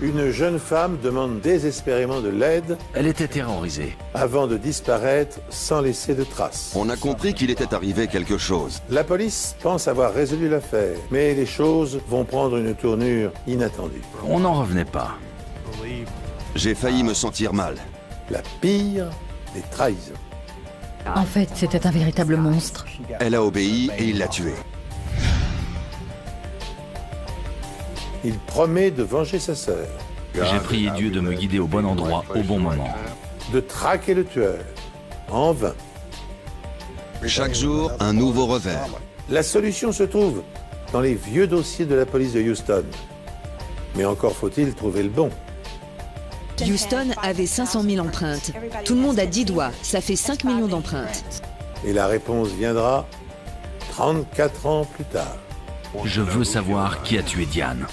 Une jeune femme demande désespérément de l'aide. Elle était terrorisée. Avant de disparaître sans laisser de traces. On a compris qu'il était arrivé quelque chose. La police pense avoir résolu l'affaire, mais les choses vont prendre une tournure inattendue. On n'en revenait pas. J'ai failli me sentir mal. La pire des trahisons. En fait, c'était un véritable monstre. Elle a obéi et il l'a tuée. Il promet de venger sa sœur. J'ai prié Dieu de me guider au bon endroit, au bon moment. De traquer le tueur. En vain. Chaque jour, un nouveau revers. La solution se trouve dans les vieux dossiers de la police de Houston. Mais encore faut-il trouver le bon. Houston avait 500 000 empreintes. Tout le monde a 10 doigts, ça fait 5 millions d'empreintes. Et la réponse viendra 34 ans plus tard. Je veux savoir qui a tué Diane.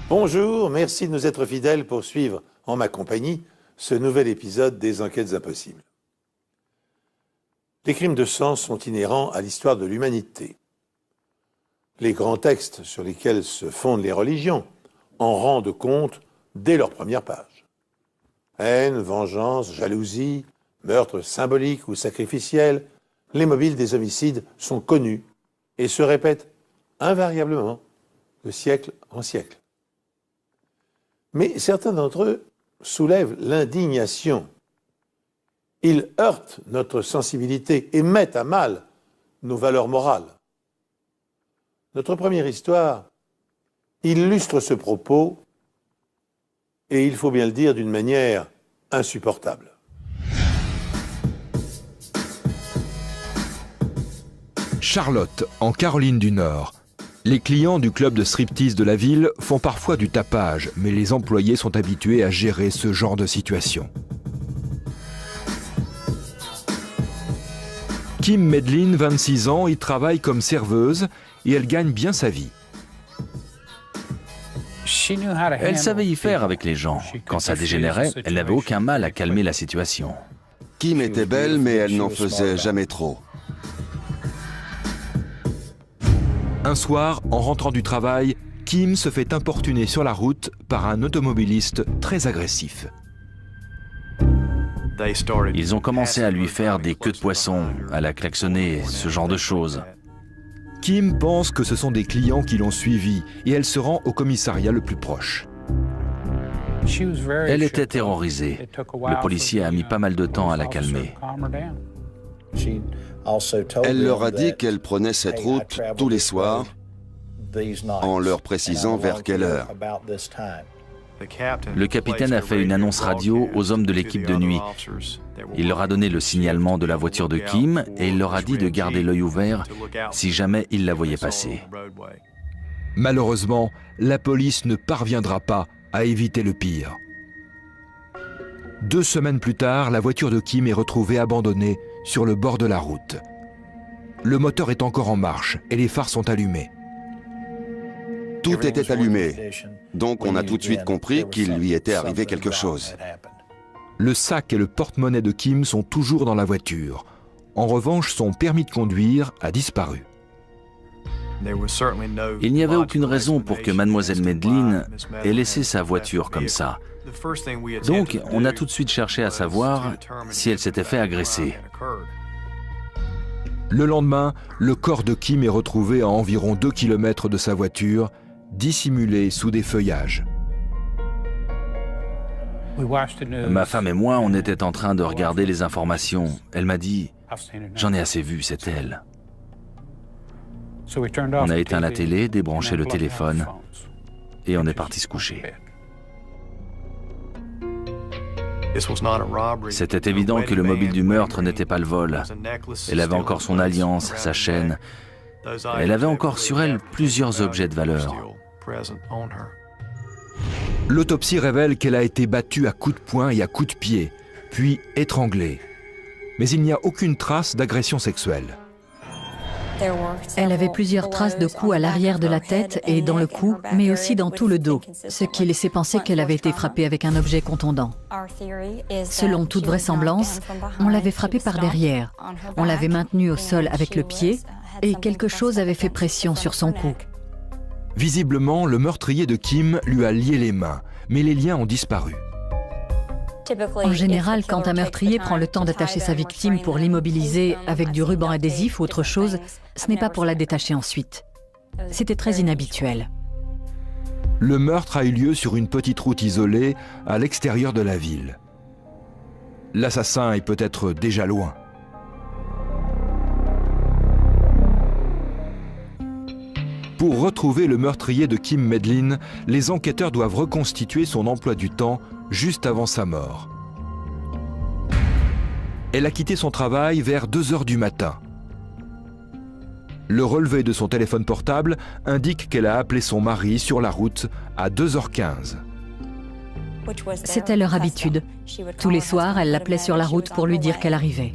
Bonjour, merci de nous être fidèles pour suivre en ma compagnie ce nouvel épisode des Enquêtes impossibles. Les crimes de sang sont inhérents à l'histoire de l'humanité. Les grands textes sur lesquels se fondent les religions en rendent compte dès leur première page. Haine, vengeance, jalousie, meurtre symbolique ou sacrificiel, les mobiles des homicides sont connus et se répètent invariablement de siècle en siècle. Mais certains d'entre eux soulèvent l'indignation. Ils heurtent notre sensibilité et mettent à mal nos valeurs morales. Notre première histoire illustre ce propos, et il faut bien le dire d'une manière insupportable. Charlotte, en Caroline du Nord. Les clients du club de striptease de la ville font parfois du tapage, mais les employés sont habitués à gérer ce genre de situation. Kim Medlin, 26 ans, y travaille comme serveuse et elle gagne bien sa vie. Elle savait y faire avec les gens. Quand ça dégénérait, elle n'avait aucun mal à calmer la situation. Kim était belle, mais elle n'en faisait jamais trop. Un soir, en rentrant du travail, Kim se fait importuner sur la route par un automobiliste très agressif. Ils ont commencé à lui faire des queues de poisson, à la klaxonner, ce genre de choses. Kim pense que ce sont des clients qui l'ont suivi et elle se rend au commissariat le plus proche. Elle était terrorisée. Le policier a mis pas mal de temps à la calmer. Elle leur a dit qu'elle prenait cette route tous les soirs, en leur précisant vers quelle heure. Le capitaine a fait une annonce radio aux hommes de l'équipe de nuit. Il leur a donné le signalement de la voiture de Kim et il leur a dit de garder l'œil ouvert si jamais ils la voyaient passer. Malheureusement, la police ne parviendra pas à éviter le pire. 2 semaines plus tard, la voiture de Kim est retrouvée abandonnée sur le bord de la route. Le moteur est encore en marche et les phares sont allumés. Tout était allumé, donc on a tout de suite compris qu'il lui était arrivé quelque chose. Le sac et le porte-monnaie de Kim sont toujours dans la voiture. En revanche, son permis de conduire a disparu. Il n'y avait aucune raison pour que mademoiselle Medlin ait laissé sa voiture comme ça. Donc, on a tout de suite cherché à savoir si elle s'était fait agresser. Le lendemain, le corps de Kim est retrouvé à environ 2 km de sa voiture, dissimulé sous des feuillages. Ma femme et moi, on était en train de regarder les informations. Elle m'a dit « J'en ai assez vu, c'est elle ». On a éteint la télé, débranché le téléphone et on est parti se coucher. C'était évident que le mobile du meurtre n'était pas le vol. Elle avait encore son alliance, sa chaîne. Elle avait encore sur elle plusieurs objets de valeur. L'autopsie révèle qu'elle a été battue à coups de poing et à coups de pied, puis étranglée. Mais il n'y a aucune trace d'agression sexuelle. Elle avait plusieurs traces de coups à l'arrière de la tête et dans le cou, mais aussi dans tout le dos, ce qui laissait penser qu'elle avait été frappée avec un objet contondant. Selon toute vraisemblance, on l'avait frappée par derrière. On l'avait maintenue au sol avec le pied et quelque chose avait fait pression sur son cou. Visiblement, le meurtrier de Kim lui a lié les mains, mais les liens ont disparu. En général, quand un meurtrier prend le temps d'attacher sa victime pour l'immobiliser avec du ruban adhésif ou autre chose, ce n'est pas pour la détacher ensuite. C'était très inhabituel. Le meurtre a eu lieu sur une petite route isolée à l'extérieur de la ville. L'assassin est peut-être déjà loin. Pour retrouver le meurtrier de Kim Medlin, les enquêteurs doivent reconstituer son emploi du temps juste avant sa mort. Elle a quitté son travail vers 2 heures du matin. Le relevé de son téléphone portable indique qu'elle a appelé son mari sur la route à 2h15. C'était leur habitude. Tous les soirs, elle l'appelait sur la route pour lui dire qu'elle arrivait.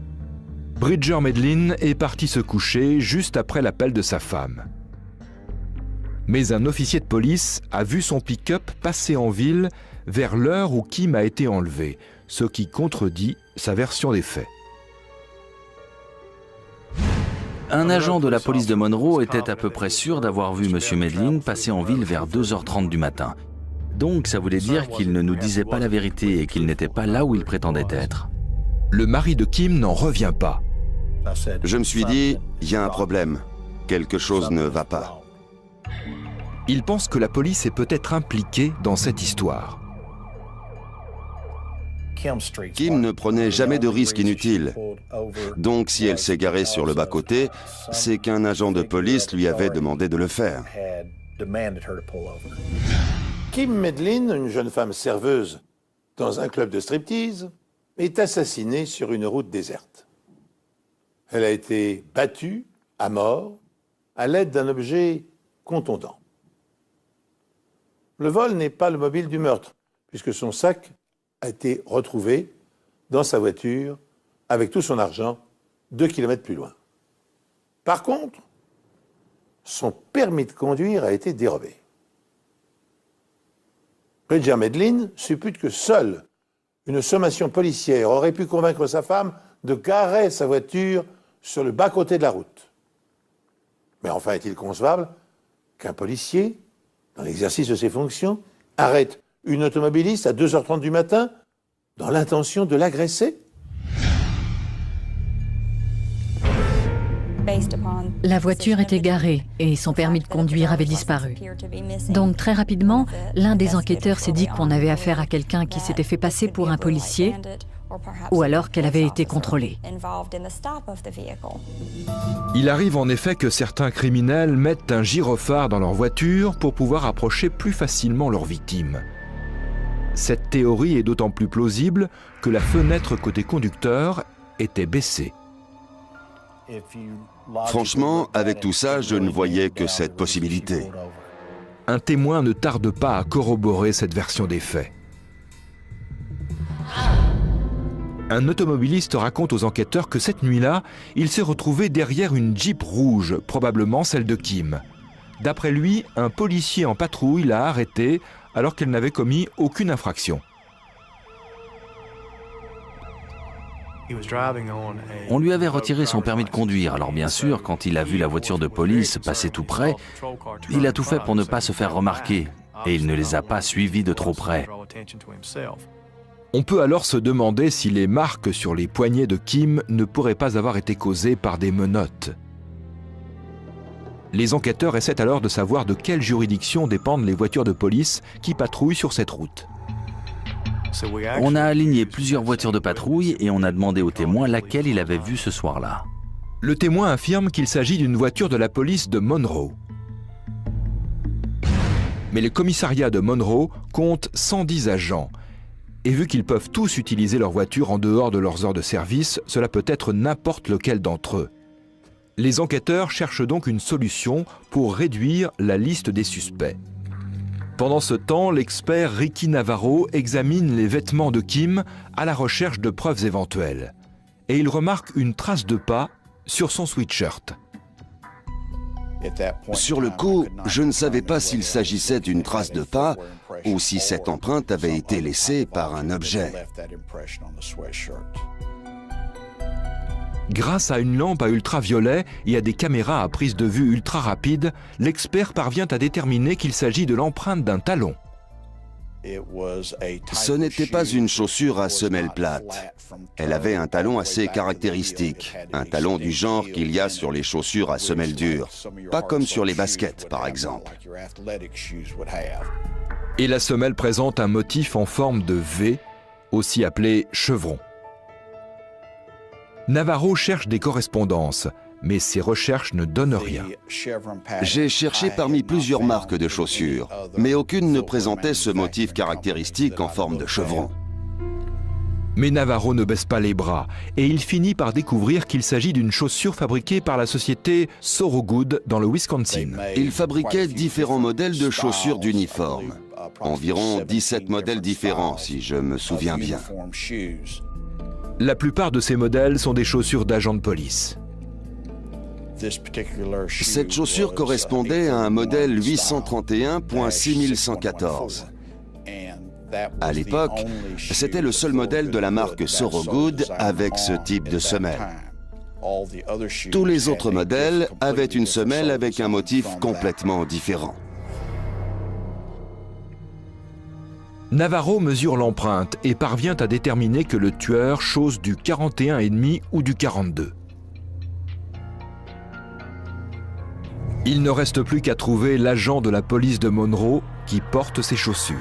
Bridger Medlin est parti se coucher juste après l'appel de sa femme. Mais un officier de police a vu son pick-up passer en ville vers l'heure où Kim a été enlevé, ce qui contredit sa version des faits. Un agent de la police de Monroe était à peu près sûr d'avoir vu M. Medlin passer en ville vers 2h30 du matin. Donc ça voulait dire qu'il ne nous disait pas la vérité et qu'il n'était pas là où il prétendait être. Le mari de Kim n'en revient pas. Je me suis dit, il y a un problème. Quelque chose ne va pas. Il pense que la police est peut-être impliquée dans cette histoire. Kim ne prenait jamais de risques inutiles. Donc si elle s'est garée sur le bas-côté, c'est qu'un agent de police lui avait demandé de le faire. Kim Medlin, une jeune femme serveuse dans un club de striptease, est assassinée sur une route déserte. Elle a été battue à mort à l'aide d'un objet contondant. Le vol n'est pas le mobile du meurtre, puisque son sac a été retrouvé dans sa voiture avec tout son argent 2 kilomètres plus loin. Par contre, son permis de conduire a été dérobé. Bridger Medlin suppute que seule une sommation policière aurait pu convaincre sa femme de garer sa voiture sur le bas-côté de la route. Mais enfin, est-il concevable qu'un policier, dans l'exercice de ses fonctions, arrête une automobiliste à 2h30 du matin dans l'intention de l'agresser? La voiture était garée et son permis de conduire avait disparu. Donc très rapidement, l'un des enquêteurs s'est dit qu'on avait affaire à quelqu'un qui s'était fait passer pour un policier ou alors qu'elle avait été contrôlée. Il arrive en effet que certains criminels mettent un gyrophare dans leur voiture pour pouvoir approcher plus facilement leurs victimes. Cette théorie est d'autant plus plausible que la fenêtre côté conducteur était baissée. Franchement, avec tout ça, je ne voyais que cette possibilité. Un témoin ne tarde pas à corroborer cette version des faits. Un automobiliste raconte aux enquêteurs que cette nuit-là, il s'est retrouvé derrière une Jeep rouge, probablement celle de Kim. D'après lui, un policier en patrouille l'a arrêtée alors qu'elle n'avait commis aucune infraction. On lui avait retiré son permis de conduire, alors bien sûr, quand il a vu la voiture de police passer tout près, il a tout fait pour ne pas se faire remarquer, et il ne les a pas suivis de trop près. On peut alors se demander si les marques sur les poignets de Kim ne pourraient pas avoir été causées par des menottes. Les enquêteurs essaient alors de savoir de quelle juridiction dépendent les voitures de police qui patrouillent sur cette route. On a aligné plusieurs voitures de patrouille et on a demandé au témoin laquelle il avait vue ce soir-là. Le témoin affirme qu'il s'agit d'une voiture de la police de Monroe. Mais le commissariat de Monroe compte 110 agents. Et vu qu'ils peuvent tous utiliser leur voiture en dehors de leurs heures de service, cela peut être n'importe lequel d'entre eux. Les enquêteurs cherchent donc une solution pour réduire la liste des suspects. Pendant ce temps, l'expert Ricky Navarro examine les vêtements de Kim à la recherche de preuves éventuelles. Et il remarque une trace de pas sur son sweatshirt. Sur le coup, je ne savais pas s'il s'agissait d'une trace de pas ou si cette empreinte avait été laissée par un objet. Grâce à une lampe à ultraviolet et à des caméras à prise de vue ultra rapide, l'expert parvient à déterminer qu'il s'agit de l'empreinte d'un talon. Ce n'était pas une chaussure à semelle plate. Elle avait un talon assez caractéristique, un talon du genre qu'il y a sur les chaussures à semelle dure, pas comme sur les baskets par exemple. Et la semelle présente un motif en forme de V, aussi appelé chevron. Navarro cherche des correspondances, mais ses recherches ne donnent rien. J'ai cherché parmi plusieurs marques de chaussures, mais aucune ne présentait ce motif caractéristique en forme de chevron. Mais Navarro ne baisse pas les bras, et il finit par découvrir qu'il s'agit d'une chaussure fabriquée par la société Thorogood dans le Wisconsin. Ils fabriquaient différents modèles de chaussures d'uniforme, environ 17 modèles différents si je me souviens bien. La plupart de ces modèles sont des chaussures d'agents de police. Cette chaussure correspondait à un modèle 831.6114. À l'époque, c'était le seul modèle de la marque Thorogood avec ce type de semelle. Tous les autres modèles avaient une semelle avec un motif complètement différent. Navarro mesure l'empreinte et parvient à déterminer que le tueur chose du 41,5 ou du 42. Il ne reste plus qu'à trouver l'agent de la police de Monroe qui porte ces chaussures.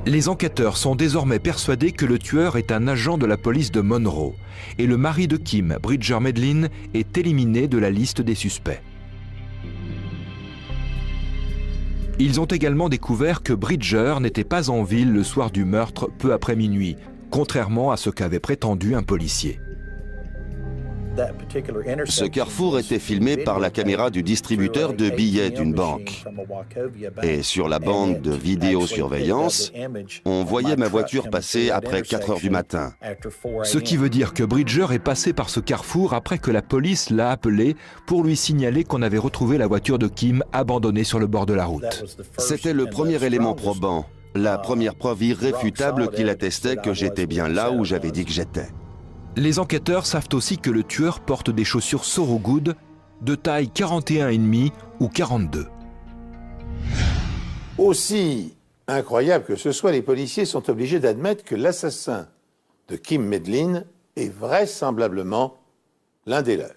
Les enquêteurs sont désormais persuadés que le tueur est un agent de la police de Monroe et le mari de Kim, Bridger Medlin, est éliminé de la liste des suspects. Ils ont également découvert que Bridger n'était pas en ville le soir du meurtre peu après minuit, contrairement à ce qu'avait prétendu un policier. Ce carrefour était filmé par la caméra du distributeur de billets d'une banque. Et sur la bande de vidéosurveillance, on voyait ma voiture passer après 4 heures du matin. Ce qui veut dire que Bridger est passé par ce carrefour après que la police l'a appelé pour lui signaler qu'on avait retrouvé la voiture de Kim abandonnée sur le bord de la route. C'était le premier élément probant, la première preuve irréfutable qu'il attestait que j'étais bien là où j'avais dit que j'étais. Les enquêteurs savent aussi que le tueur porte des chaussures Thorogood de taille 41,5 ou 42. Aussi incroyable que ce soit, les policiers sont obligés d'admettre que l'assassin de Kim Medlin est vraisemblablement l'un des leurs.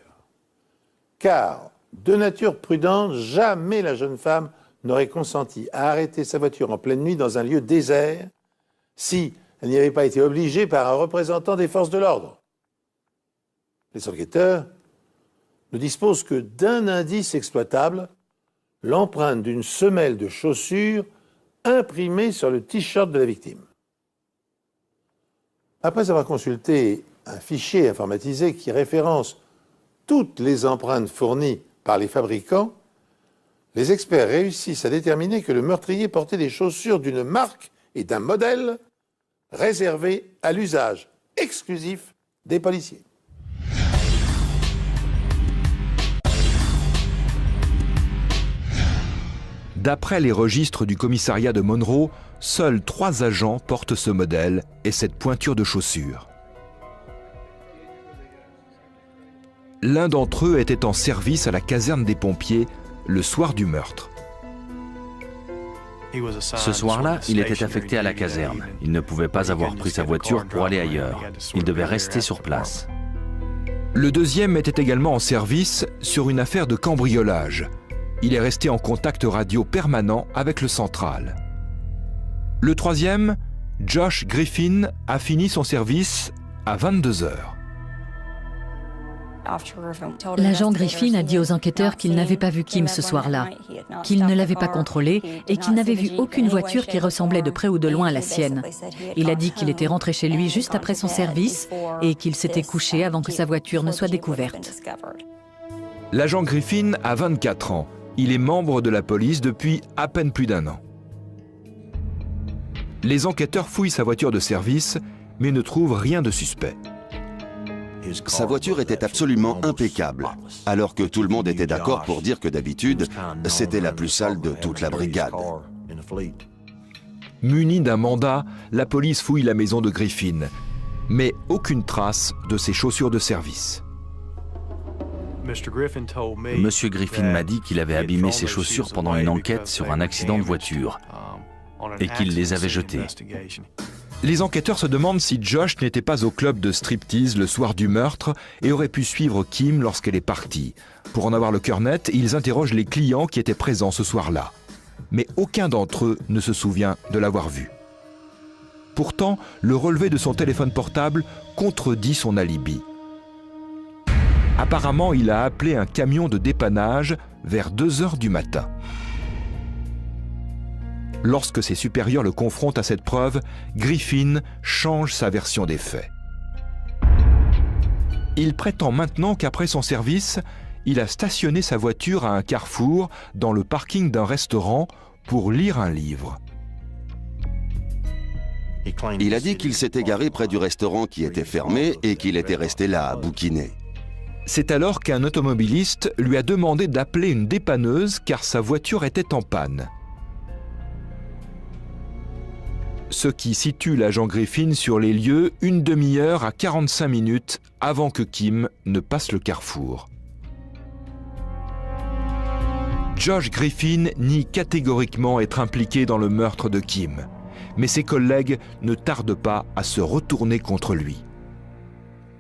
Car, de nature prudente, jamais la jeune femme n'aurait consenti à arrêter sa voiture en pleine nuit dans un lieu désert si elle n'y avait pas été obligée par un représentant des forces de l'ordre. Les enquêteurs ne disposent que d'un indice exploitable, l'empreinte d'une semelle de chaussure imprimée sur le t-shirt de la victime. Après avoir consulté un fichier informatisé qui référence toutes les empreintes fournies par les fabricants, les experts réussissent à déterminer que le meurtrier portait des chaussures d'une marque et d'un modèle réservés à l'usage exclusif des policiers. D'après les registres du commissariat de Monroe, seuls 3 agents portent ce modèle et cette pointure de chaussure. L'un d'entre eux était en service à la caserne des pompiers le soir du meurtre. Ce soir-là, il était affecté à la caserne. Il ne pouvait pas avoir pris sa voiture pour aller ailleurs. Il devait rester sur place. Le deuxième était également en service sur une affaire de cambriolage. Il est resté en contact radio permanent avec le central. Le troisième, Josh Griffin, a fini son service à 22 heures. L'agent Griffin a dit aux enquêteurs qu'il n'avait pas vu Kim ce soir-là, qu'il ne l'avait pas contrôlée et qu'il n'avait vu aucune voiture qui ressemblait de près ou de loin à la sienne. Il a dit qu'il était rentré chez lui juste après son service et qu'il s'était couché avant que sa voiture ne soit découverte. L'agent Griffin a 24 ans. Il est membre de la police depuis à peine plus d'1 an. Les enquêteurs fouillent sa voiture de service, mais ne trouvent rien de suspect. Sa voiture était absolument impeccable, alors que tout le monde était d'accord pour dire que d'habitude, c'était la plus sale de toute la brigade. Munie d'un mandat, la police fouille la maison de Griffin, mais aucune trace de ses chaussures de service. Monsieur Griffin m'a dit qu'il avait abîmé ses chaussures pendant une enquête sur un accident de voiture et qu'il les avait jetées. Les enquêteurs se demandent si Josh n'était pas au club de striptease le soir du meurtre et aurait pu suivre Kim lorsqu'elle est partie. Pour en avoir le cœur net, ils interrogent les clients qui étaient présents ce soir-là. Mais aucun d'entre eux ne se souvient de l'avoir vue. Pourtant, le relevé de son téléphone portable contredit son alibi. Apparemment, il a appelé un camion de dépannage vers 2 heures du matin. Lorsque ses supérieurs le confrontent à cette preuve, Griffin change sa version des faits. Il prétend maintenant qu'après son service, il a stationné sa voiture à un carrefour dans le parking d'un restaurant pour lire un livre. Il a dit qu'il s'était garé près du restaurant qui était fermé et qu'il était resté là à bouquiner. C'est alors qu'un automobiliste lui a demandé d'appeler une dépanneuse car sa voiture était en panne. Ce qui situe l'agent Griffin sur les lieux une demi-heure à 45 minutes avant que Kim ne passe le carrefour. Josh Griffin nie catégoriquement être impliqué dans le meurtre de Kim, mais ses collègues ne tardent pas à se retourner contre lui.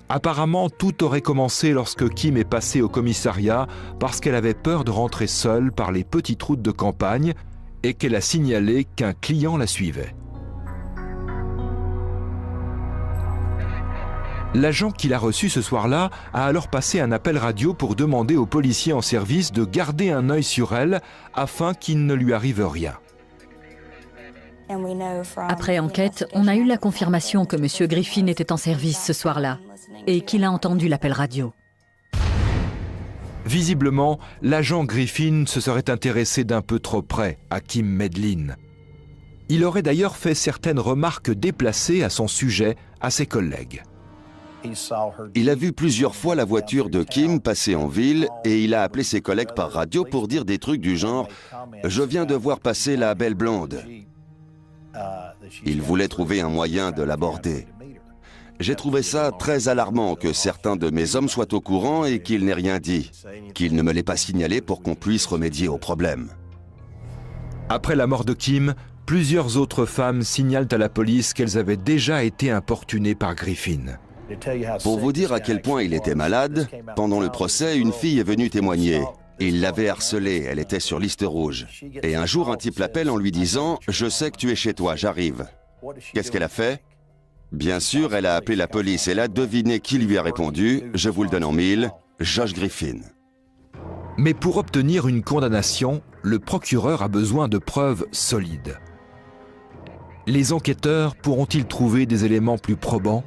Apparemment, tout aurait commencé lorsque Kim est passée au commissariat parce qu'elle avait peur de rentrer seule par les petites routes de campagne et qu'elle a signalé qu'un client la suivait. L'agent qui l'a reçu ce soir-là a alors passé un appel radio pour demander aux policiers en service de garder un œil sur elle afin qu'il ne lui arrive rien. Après enquête, on a eu la confirmation que M. Griffin était en service ce soir-là et qu'il a entendu l'appel radio. Visiblement, l'agent Griffin se serait intéressé d'un peu trop près à Kim Medlin. Il aurait d'ailleurs fait certaines remarques déplacées à son sujet à ses collègues. Il a vu plusieurs fois la voiture de Kim passer en ville et il a appelé ses collègues par radio pour dire des trucs du genre « Je viens de voir passer la belle blonde ». Il voulait trouver un moyen de l'aborder. J'ai trouvé ça très alarmant que certains de mes hommes soient au courant et qu'ils n'aient rien dit, qu'ils ne me l'aient pas signalé pour qu'on puisse remédier au problème. Après la mort de Kim, plusieurs autres femmes signalent à la police qu'elles avaient déjà été importunées par Griffin. Pour vous dire à quel point il était malade, pendant le procès, une fille est venue témoigner. Il l'avait harcelée, elle était sur liste rouge. Et un jour, un type l'appelle en lui disant « Je sais que tu es chez toi, j'arrive ». Qu'est-ce qu'elle a fait? Bien sûr, elle a appelé la police et là, devinez qui lui a répondu, je vous le donne en mille, Josh Griffin. Mais pour obtenir une condamnation, le procureur a besoin de preuves solides. Les enquêteurs pourront-ils trouver des éléments plus probants?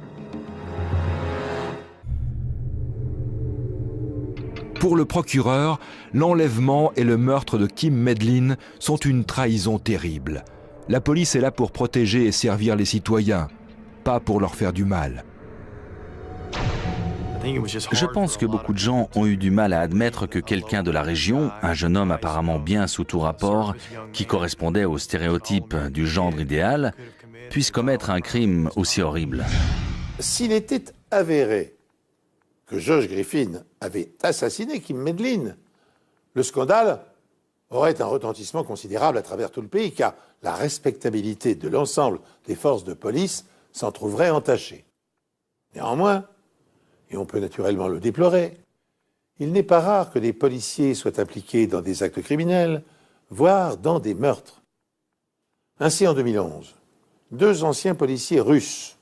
Pour le procureur, l'enlèvement et le meurtre de Kim Medlin sont une trahison terrible. La police est là pour protéger et servir les citoyens, pas pour leur faire du mal. Je pense que beaucoup de gens ont eu du mal à admettre que quelqu'un de la région, un jeune homme apparemment bien sous tout rapport, qui correspondait au stéréotype du genre idéal, puisse commettre un crime aussi horrible. S'il était avéré que Josh Griffin avait assassiné Kim Medlin, le scandale aurait un retentissement considérable à travers tout le pays, car la respectabilité de l'ensemble des forces de police s'en trouverait entachée. Néanmoins, et on peut naturellement le déplorer, il n'est pas rare que des policiers soient impliqués dans des actes criminels, voire dans des meurtres. Ainsi, en 2011, 2 anciens policiers russes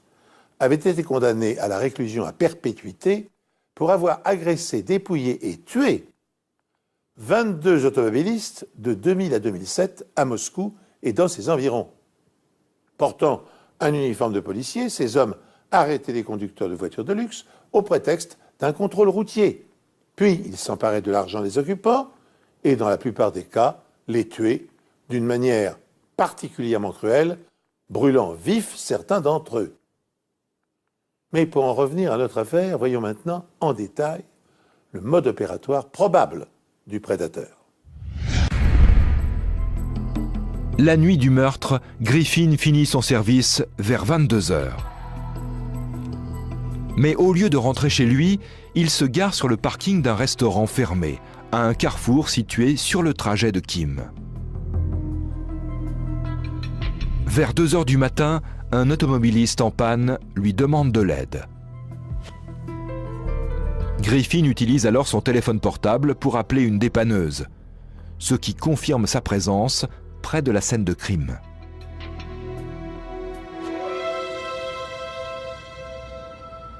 avaient été condamnés à la réclusion à perpétuité pour avoir agressé, dépouillé et tué 22 automobilistes de 2000 à 2007 à Moscou et dans ses environs. Portant un uniforme de policier, ces hommes arrêtaient les conducteurs de voitures de luxe au prétexte d'un contrôle routier. Puis ils s'emparaient de l'argent des occupants et, dans la plupart des cas, les tuaient d'une manière particulièrement cruelle, brûlant vifs certains d'entre eux. Mais pour en revenir à notre affaire, voyons maintenant en détail le mode opératoire probable du prédateur. La nuit du meurtre, Griffin finit son service vers 22 h. Mais au lieu de rentrer chez lui, il se gare sur le parking d'un restaurant fermé, à un carrefour situé sur le trajet de Kim. Vers 2 h du matin, un automobiliste en panne lui demande de l'aide. Griffin utilise alors son téléphone portable pour appeler une dépanneuse, ce qui confirme sa présence près de la scène de crime.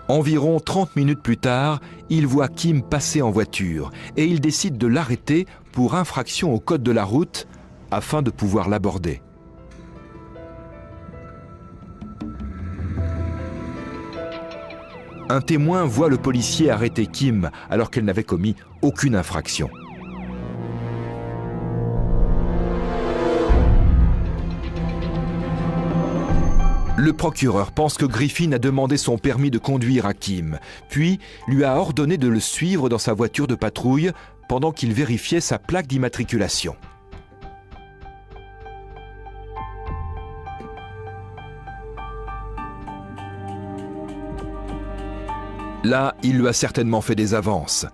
Environ 30 minutes plus tard, il voit Kim passer en voiture et il décide de l'arrêter pour infraction au code de la route afin de pouvoir l'aborder. Un témoin voit le policier arrêter Kim alors qu'elle n'avait commis aucune infraction. Le procureur pense que Griffin a demandé son permis de conduire à Kim, puis lui a ordonné de le suivre dans sa voiture de patrouille pendant qu'il vérifiait sa plaque d'immatriculation. Là, il lui a certainement fait des avances.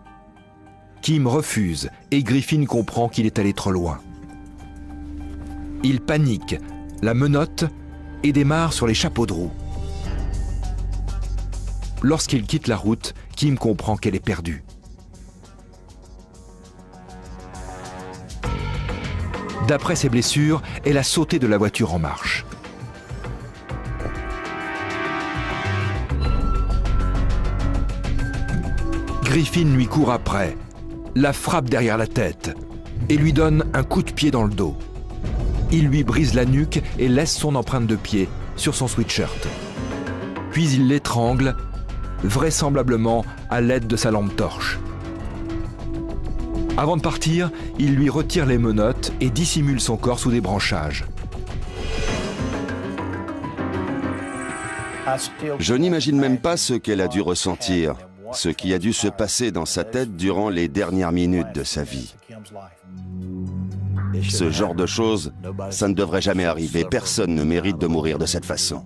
Kim refuse et Griffin comprend qu'il est allé trop loin. Il panique, la menotte et démarre sur les chapeaux de roue. Lorsqu'il quitte la route, Kim comprend qu'elle est perdue. D'après ses blessures, elle a sauté de la voiture en marche. Griffin lui court après, la frappe derrière la tête et lui donne un coup de pied dans le dos. Il lui brise la nuque et laisse son empreinte de pied sur son sweatshirt. Puis il l'étrangle, vraisemblablement à l'aide de sa lampe torche. Avant de partir, il lui retire les menottes et dissimule son corps sous des branchages. Je n'imagine même pas ce qu'elle a dû ressentir, ce qui a dû se passer dans sa tête durant les dernières minutes de sa vie. Ce genre de choses, ça ne devrait jamais arriver. Personne ne mérite de mourir de cette façon.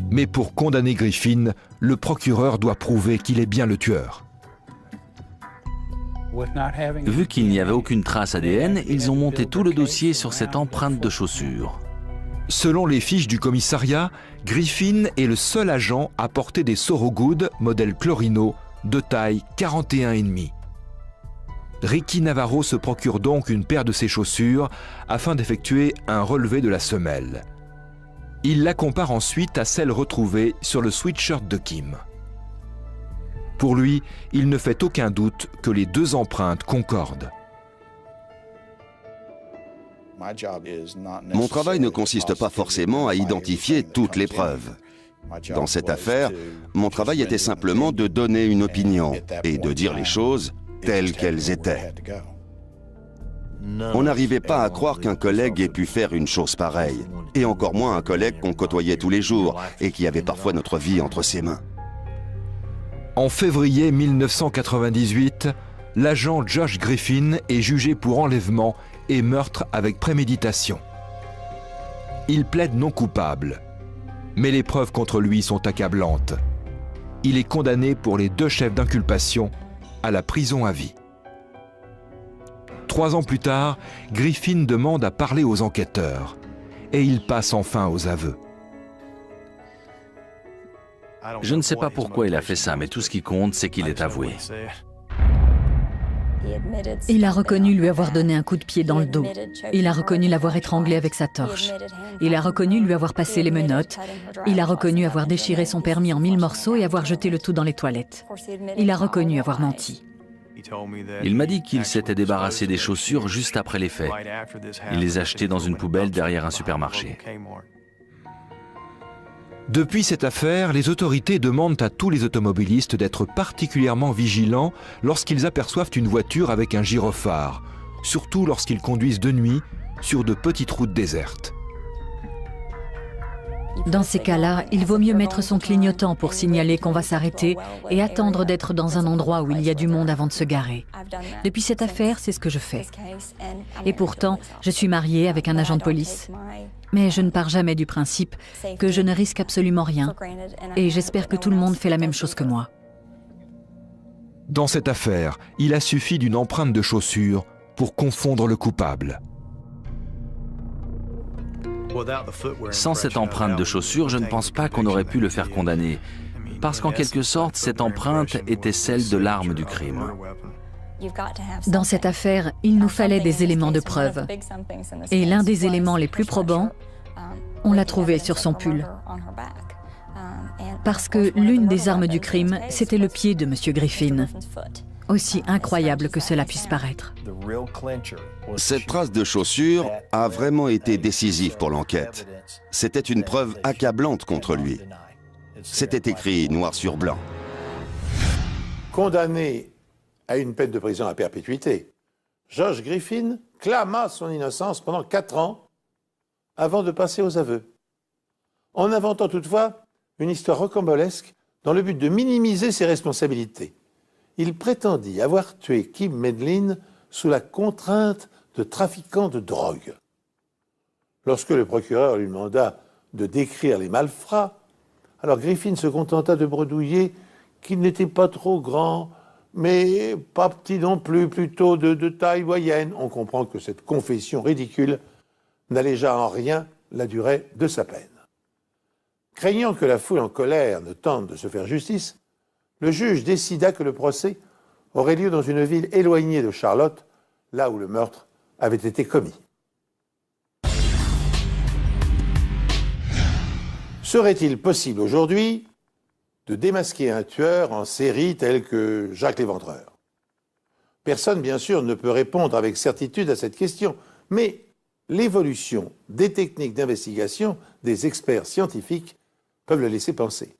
Mais pour condamner Griffin, le procureur doit prouver qu'il est bien le tueur. Vu qu'il n'y avait aucune trace ADN, ils ont monté tout le dossier sur cette empreinte de chaussure. Selon les fiches du commissariat, Griffin est le seul agent à porter des Thorogood modèle Chlorino de taille 41,5. Ricky Navarro se procure donc une paire de ses chaussures afin d'effectuer un relevé de la semelle. Il la compare ensuite à celle retrouvée sur le sweatshirt de Kim. Pour lui, il ne fait aucun doute que les deux empreintes concordent. Mon travail ne consiste pas forcément à identifier toutes les preuves. Dans cette affaire, mon travail était simplement de donner une opinion et de dire les choses telles qu'elles étaient. On n'arrivait pas à croire qu'un collègue ait pu faire une chose pareille, et encore moins un collègue qu'on côtoyait tous les jours et qui avait parfois notre vie entre ses mains. En février 1998, l'agent Josh Griffin est jugé pour enlèvement et meurtre avec préméditation. Il plaide non coupable, mais les preuves contre lui sont accablantes. Il est condamné pour les 2 chefs d'inculpation à la prison à vie. 3 ans plus tard, Griffin demande à parler aux enquêteurs et il passe enfin aux aveux. Je ne sais pas pourquoi il a fait ça, mais tout ce qui compte, c'est qu'il est avoué. Il a reconnu lui avoir donné un coup de pied dans le dos. Il a reconnu l'avoir étranglé avec sa torche. Il a reconnu lui avoir passé les menottes. Il a reconnu avoir déchiré son permis en 1000 morceaux et avoir jeté le tout dans les toilettes. Il a reconnu avoir menti. Il m'a dit qu'il s'était débarrassé des chaussures juste après les faits. Il les a jetées dans une poubelle derrière un supermarché. Depuis cette affaire, les autorités demandent à tous les automobilistes d'être particulièrement vigilants lorsqu'ils aperçoivent une voiture avec un gyrophare, surtout lorsqu'ils conduisent de nuit sur de petites routes désertes. Dans ces cas-là, il vaut mieux mettre son clignotant pour signaler qu'on va s'arrêter et attendre d'être dans un endroit où il y a du monde avant de se garer. Depuis cette affaire, c'est ce que je fais. Et pourtant, je suis mariée avec un agent de police. Mais je ne pars jamais du principe que je ne risque absolument rien. Et j'espère que tout le monde fait la même chose que moi. Dans cette affaire, il a suffi d'une empreinte de chaussure pour confondre le coupable. Sans cette empreinte de chaussure, je ne pense pas qu'on aurait pu le faire condamner. Parce qu'en quelque sorte, cette empreinte était celle de l'arme du crime. Dans cette affaire, il nous fallait des éléments de preuve. Et l'un des éléments les plus probants, on l'a trouvé sur son pull. Parce que l'une des armes du crime, c'était le pied de M. Griffin. Aussi incroyable que cela puisse paraître. Cette trace de chaussure a vraiment été décisive pour l'enquête. C'était une preuve accablante contre lui. C'était écrit noir sur blanc. Condamné à une peine de prison à perpétuité, George Griffin clama son innocence pendant 4 ans avant de passer aux aveux, en inventant toutefois une histoire rocambolesque dans le but de minimiser ses responsabilités. Il prétendit avoir tué Kim Medlin sous la contrainte de trafiquants de drogue. Lorsque le procureur lui demanda de décrire les malfrats, alors Griffin se contenta de bredouiller qu'il n'était pas trop grand, mais pas petit non plus, plutôt de taille moyenne. On comprend que cette confession ridicule n'allégea en rien la durée de sa peine. Craignant que la foule en colère ne tente de se faire justice, le juge décida que le procès aurait lieu dans une ville éloignée de Charlotte, là où le meurtre avait été commis. Serait-il possible aujourd'hui de démasquer un tueur en série tel que Jacques l'Éventreur? Personne, bien sûr, ne peut répondre avec certitude à cette question, mais l'évolution des techniques d'investigation des experts scientifiques peuvent le laisser penser.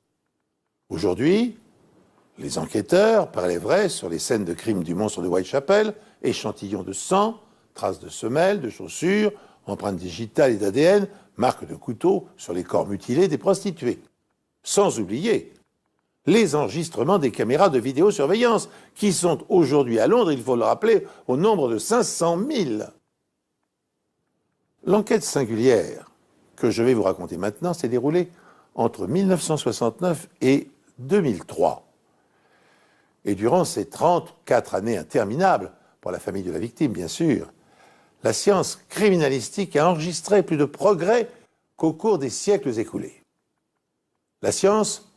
Aujourd'hui, les enquêteurs prélèveraient sur les scènes de crime du monstre de Whitechapel échantillons de sang, traces de semelles, de chaussures, empreintes digitales et d'ADN, marques de couteaux sur les corps mutilés des prostituées. Sans oublier les enregistrements des caméras de vidéosurveillance, qui sont aujourd'hui à Londres, il faut le rappeler, au nombre de 500 000. L'enquête singulière que je vais vous raconter maintenant s'est déroulée entre 1969 et 2003. Et durant ces 34 années interminables, pour la famille de la victime bien sûr, la science criminalistique a enregistré plus de progrès qu'au cours des siècles écoulés. La science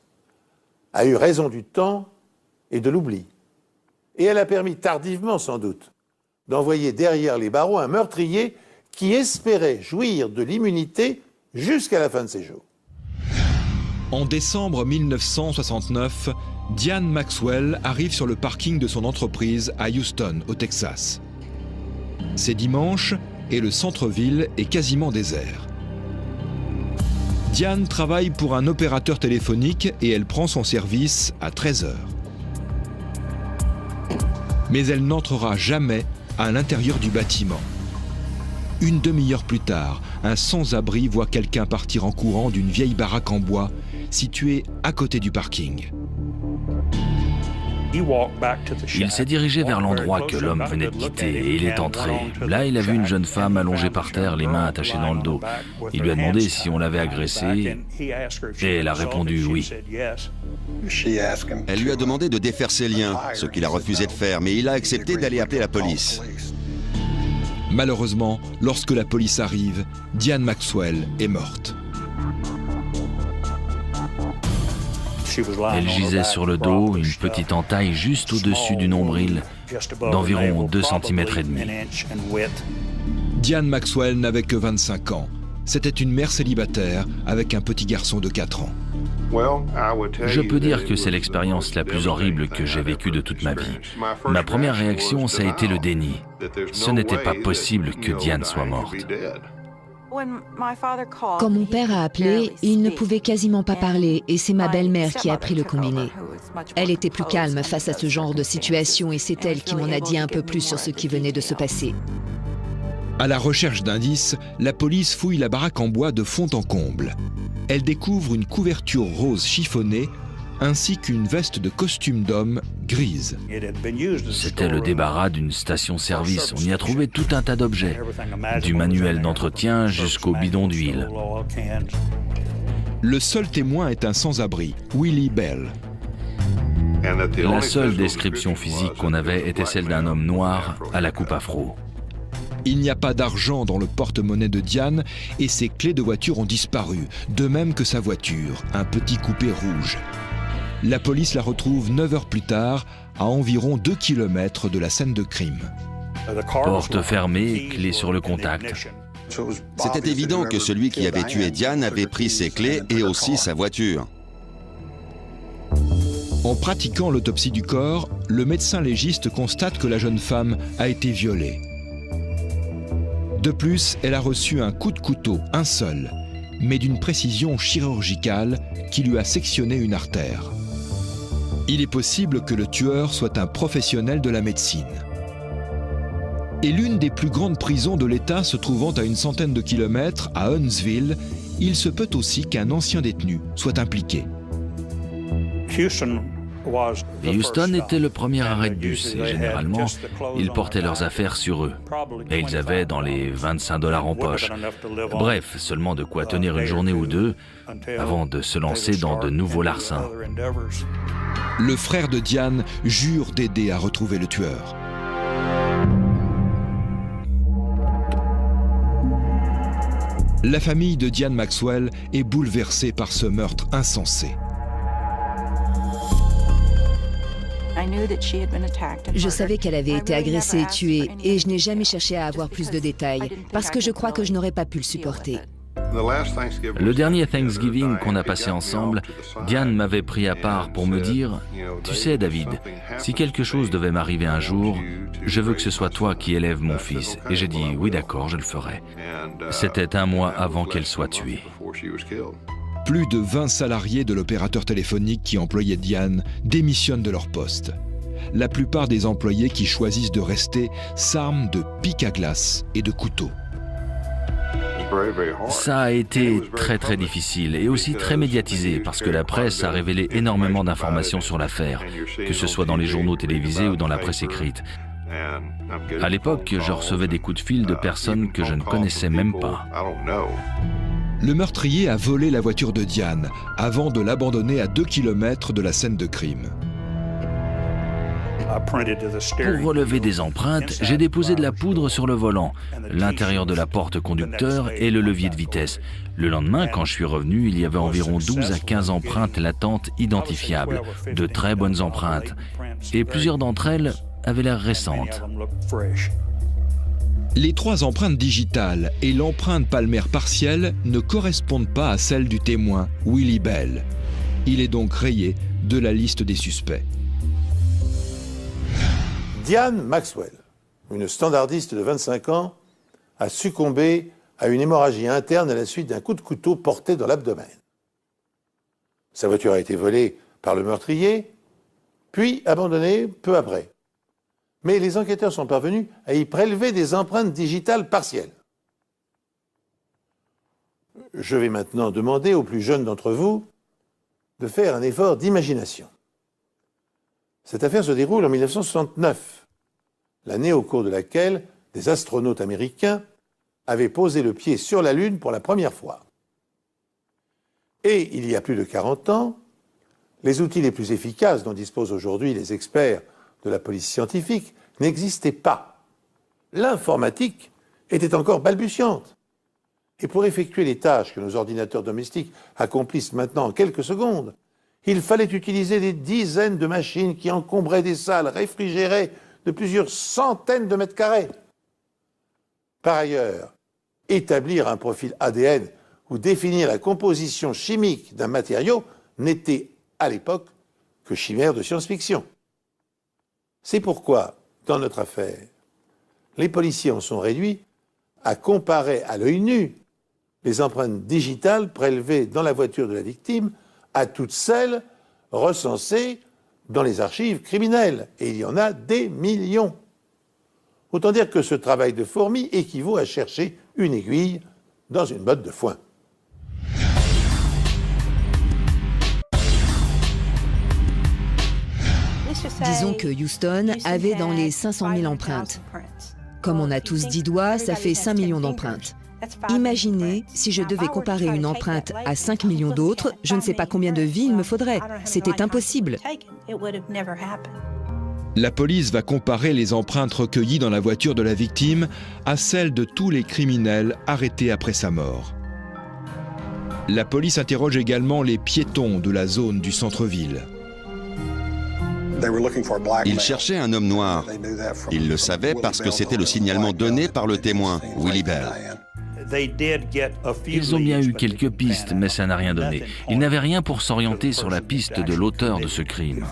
a eu raison du temps et de l'oubli. Et elle a permis tardivement, sans doute, d'envoyer derrière les barreaux un meurtrier qui espérait jouir de l'immunité jusqu'à la fin de ses jours. En décembre 1969, Diane Maxwell arrive sur le parking de son entreprise à Houston, au Texas. C'est dimanche et le centre-ville est quasiment désert. Diane travaille pour un opérateur téléphonique et elle prend son service à 13 h. Mais elle n'entrera jamais à l'intérieur du bâtiment. Une demi-heure plus tard, un sans-abri voit quelqu'un partir en courant d'une vieille baraque en bois située à côté du parking. Il s'est dirigé vers l'endroit que l'homme venait de quitter et il est entré. Là, il a vu une jeune femme allongée par terre, les mains attachées dans le dos. Il lui a demandé si on l'avait agressée et elle a répondu oui. Elle lui a demandé de défaire ses liens, ce qu'il a refusé de faire, mais il a accepté d'aller appeler la police. Malheureusement, lorsque la police arrive, Diane Maxwell est morte. Elle gisait sur le dos, une petite entaille juste au-dessus du nombril, d'environ 2,5 cm. Diane Maxwell n'avait que 25 ans. C'était une mère célibataire avec un petit garçon de 4 ans. Je peux dire que c'est l'expérience la plus horrible que j'ai vécue de toute ma vie. Ma première réaction, ça a été le déni. Ce n'était pas possible que Diane soit morte. Quand mon père a appelé, il ne pouvait quasiment pas parler et c'est ma belle-mère qui a pris le combiné. Elle était plus calme face à ce genre de situation et c'est elle qui m'en a dit un peu plus sur ce qui venait de se passer. À la recherche d'indices, la police fouille la baraque en bois de fond en comble. elle découvre une couverture rose chiffonnée ainsi qu'une veste de costume d'homme grise. C'était le débarras d'une station-service. On y a trouvé tout un tas d'objets, du manuel d'entretien jusqu'au bidon d'huile. Le seul témoin est un sans-abri, Willie Bell. La seule description physique qu'on avait était celle d'un homme noir à la coupe afro. Il n'y a pas d'argent dans le porte-monnaie de Diane et ses clés de voiture ont disparu, de même que sa voiture, un petit coupé rouge. La police la retrouve 9 heures plus tard, à environ 2 km de la scène de crime. Porte fermée, clé sur le contact. C'était évident que celui qui avait tué Diane avait pris ses clés et aussi sa voiture. En pratiquant l'autopsie du corps, le médecin légiste constate que la jeune femme a été violée. De plus, elle a reçu un coup de couteau, un seul, mais d'une précision chirurgicale qui lui a sectionné une artère. Il est possible que le tueur soit un professionnel de la médecine. Et l'une des plus grandes prisons de l'État se trouvant à une centaine de kilomètres, à Huntsville, il se peut aussi qu'un ancien détenu soit impliqué. Houston était le premier arrêt de bus et généralement, ils portaient leurs affaires sur eux. Et ils avaient dans les 25 $ en poche. Bref, seulement de quoi tenir une journée ou deux avant de se lancer dans de nouveaux larcins. Le frère de Diane jure d'aider à retrouver le tueur. La famille de Diane Maxwell est bouleversée par ce meurtre insensé. Je savais qu'elle avait été agressée et tuée, et je n'ai jamais cherché à avoir plus de détails, parce que je crois que je n'aurais pas pu le supporter. Le dernier Thanksgiving qu'on a passé ensemble, Diane m'avait pris à part pour me dire « Tu sais, David, si quelque chose devait m'arriver un jour, je veux que ce soit toi qui élèves mon fils. » Et j'ai dit « Oui, d'accord, je le ferai. » C'était un mois avant qu'elle soit tuée. Plus de 20 salariés de l'opérateur téléphonique qui employait Diane démissionnent de leur poste. La plupart des employés qui choisissent de rester s'arment de pics à glace et de couteaux. Ça a été très difficile et aussi très médiatisé parce que la presse a révélé énormément d'informations sur l'affaire, que ce soit dans les journaux télévisés ou dans la presse écrite. À l'époque, je recevais des coups de fil de personnes que je ne connaissais même pas. Le meurtrier a volé la voiture de Diane avant de l'abandonner à 2 km de la scène de crime. Pour relever des empreintes, j'ai déposé de la poudre sur le volant, l'intérieur de la porte conducteur et le levier de vitesse. Le lendemain, quand je suis revenu, il y avait environ 12 à 15 empreintes latentes identifiables, de très bonnes empreintes. Et plusieurs d'entre elles avaient l'air récentes. Les 3 empreintes digitales et l'empreinte palmaire partielle ne correspondent pas à celle du témoin, Willie Bell. Il est donc rayé de la liste des suspects. Diane Maxwell, une standardiste de 25 ans, a succombé à une hémorragie interne à la suite d'un coup de couteau porté dans l'abdomen. Sa voiture a été volée par le meurtrier, puis abandonnée peu après. Mais les enquêteurs sont parvenus à y prélever des empreintes digitales partielles. Je vais maintenant demander aux plus jeunes d'entre vous de faire un effort d'imagination. Cette affaire se déroule en 1969, l'année au cours de laquelle des astronautes américains avaient posé le pied sur la Lune pour la première fois. Et il y a plus de 40 ans, les outils les plus efficaces dont disposent aujourd'hui les experts de la police scientifique n'existaient pas. L'informatique était encore balbutiante. Et pour effectuer les tâches que nos ordinateurs domestiques accomplissent maintenant en quelques secondes, il fallait utiliser des dizaines de machines qui encombraient des salles réfrigérées de plusieurs centaines de mètres carrés. Par ailleurs, établir un profil ADN ou définir la composition chimique d'un matériau n'était à l'époque que chimère de science-fiction. C'est pourquoi, dans notre affaire, les policiers en sont réduits à comparer à l'œil nu les empreintes digitales prélevées dans la voiture de la victime à toutes celles recensées dans les archives criminelles. Et il y en a des millions. Autant dire que ce travail de fourmi équivaut à chercher une aiguille dans une botte de foin. Disons que Houston avait dans les 500 000 empreintes. Comme on a tous 10 doigts, ça fait 5 millions d'empreintes. Imaginez si je devais comparer une empreinte à 5 millions d'autres, je ne sais pas combien de vies il me faudrait. C'était impossible. La police va comparer les empreintes recueillies dans la voiture de la victime à celles de tous les criminels arrêtés après sa mort. La police interroge également les piétons de la zone du centre-ville. Ils cherchaient un homme noir. Ils le savaient parce que c'était le signalement donné par le témoin, Willie Bell. Ils ont bien eu quelques pistes, mais ça n'a rien donné. Ils n'avaient rien pour s'orienter sur la piste de l'auteur de ce crime.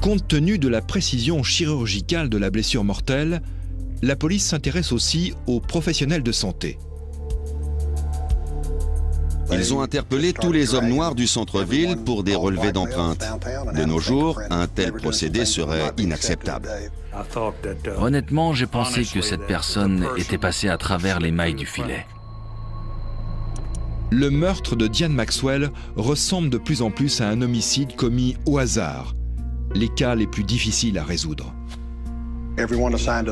Compte tenu de la précision chirurgicale de la blessure mortelle, la police s'intéresse aussi aux professionnels de santé. Ils ont interpellé tous les hommes noirs du centre-ville pour des relevés d'empreintes. De nos jours, un tel procédé serait inacceptable. Honnêtement, j'ai pensé que cette personne était passée à travers les mailles du filet. Le meurtre de Diane Maxwell ressemble de plus en plus à un homicide commis au hasard, les cas les plus difficiles à résoudre.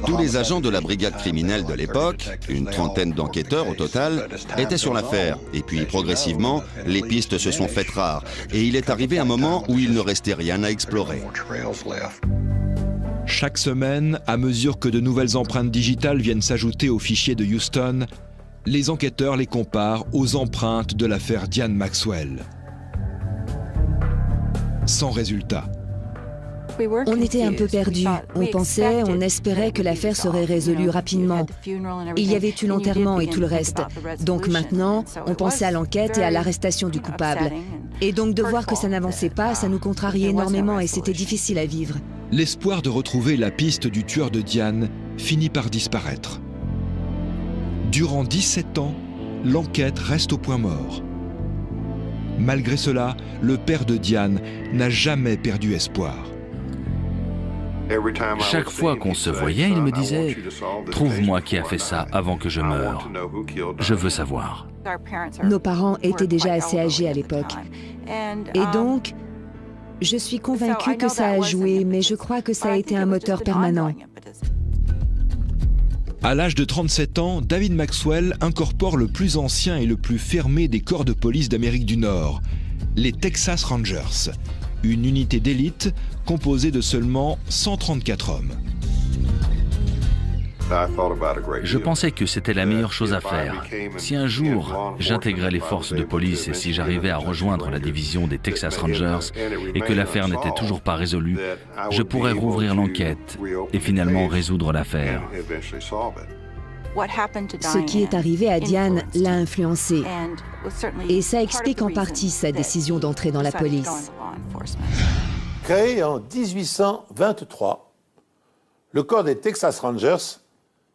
Tous les agents de la brigade criminelle de l'époque, une trentaine d'enquêteurs au total, étaient sur l'affaire. Et puis progressivement, les pistes se sont faites rares. Et il est arrivé un moment où il ne restait rien à explorer. Chaque semaine, à mesure que de nouvelles empreintes digitales viennent s'ajouter au fichier de Houston, les enquêteurs les comparent aux empreintes de l'affaire Diane Maxwell. Sans résultat. On était un peu perdus. On pensait, on espérait que l'affaire serait résolue rapidement. Il y avait eu l'enterrement et tout le reste. Donc maintenant, on pensait à l'enquête et à l'arrestation du coupable. Et donc de voir que ça n'avançait pas, ça nous contrariait énormément et c'était difficile à vivre. L'espoir de retrouver la piste du tueur de Diane finit par disparaître. Durant 17 ans, l'enquête reste au point mort. Malgré cela, le père de Diane n'a jamais perdu espoir. Chaque fois qu'on se voyait, il me disait « Trouve-moi qui a fait ça avant que je meure. Je veux savoir. » Nos parents étaient déjà assez âgés à l'époque. Et donc, je suis convaincue que ça a joué, mais je crois que ça a été un moteur permanent. À l'âge de 37 ans, David Maxwell incorpore le plus ancien et le plus fermé des corps de police d'Amérique du Nord, les Texas Rangers, une unité d'élite composée de seulement 134 hommes. Je pensais que c'était la meilleure chose à faire. Si un jour j'intégrais les forces de police et si j'arrivais à rejoindre la division des Texas Rangers et que l'affaire n'était toujours pas résolue, je pourrais rouvrir l'enquête et finalement résoudre l'affaire. Ce qui est arrivé à Diane l'a influencé. Et ça explique en partie sa décision d'entrer dans la police. Créé en 1823, le corps des Texas Rangers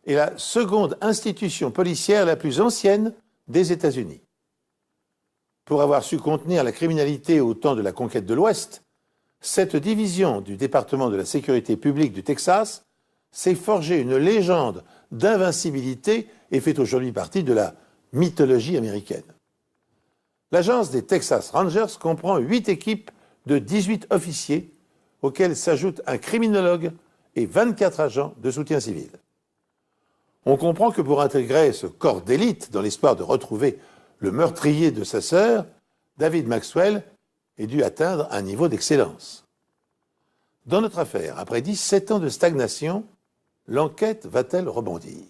est la seconde institution policière la plus ancienne des États-Unis. Pour avoir su contenir la criminalité au temps de la conquête de l'Ouest, cette division du département de la sécurité publique du Texas s'est forgée une légende d'invincibilité et fait aujourd'hui partie de la mythologie américaine. L'agence des Texas Rangers comprend 8 équipes de 18 officiers, auxquels s'ajoute un criminologue et 24 agents de soutien civil. On comprend que pour intégrer ce corps d'élite dans l'espoir de retrouver le meurtrier de sa sœur, David Maxwell ait dû atteindre un niveau d'excellence. Dans notre affaire, après 17 ans de stagnation, l'enquête va-t-elle rebondir?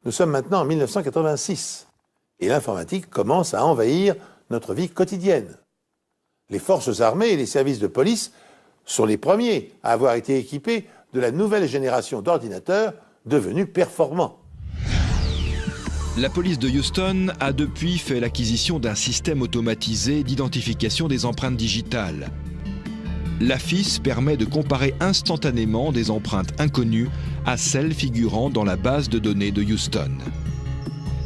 Nous sommes maintenant en 1986 et l'informatique commence à envahir notre vie quotidienne. Les forces armées et les services de police sont les premiers à avoir été équipés de la nouvelle génération d'ordinateurs devenus performants. La police de Houston a depuis fait l'acquisition d'un système automatisé d'identification des empreintes digitales. L'AFIS permet de comparer instantanément des empreintes inconnues à celles figurant dans la base de données de Houston.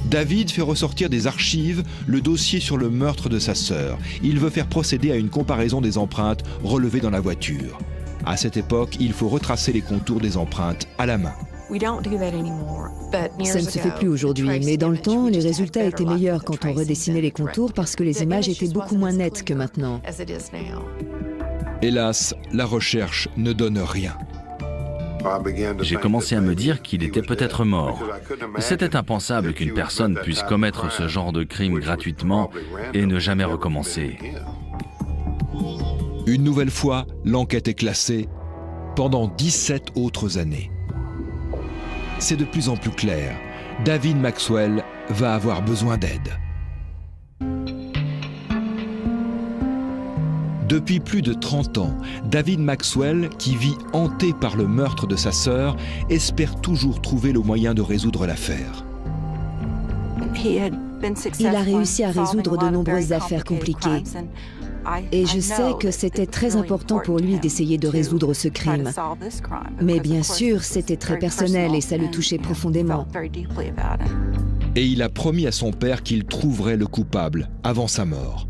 David fait ressortir des archives le dossier sur le meurtre de sa sœur. Il veut faire procéder à une comparaison des empreintes relevées dans la voiture. À cette époque, il faut retracer les contours des empreintes à la main. Ça ne se fait plus aujourd'hui, mais dans le temps, les résultats étaient meilleurs quand on redessinait les contours parce que les images étaient beaucoup moins nettes que maintenant. Hélas, la recherche ne donne rien. J'ai commencé à me dire qu'il était peut-être mort. C'était impensable qu'une personne puisse commettre ce genre de crime gratuitement et ne jamais recommencer. Une nouvelle fois, l'enquête est classée pendant 17 autres années. C'est de plus en plus clair. David Maxwell va avoir besoin d'aide. Depuis plus de 30 ans, David Maxwell, qui vit hanté par le meurtre de sa sœur, espère toujours trouver le moyen de résoudre l'affaire. Il a réussi à résoudre de nombreuses affaires compliquées. Et je sais que c'était très important pour lui d'essayer de résoudre ce crime. Mais bien sûr, c'était très personnel et ça le touchait profondément. Et il a promis à son père qu'il trouverait le coupable avant sa mort.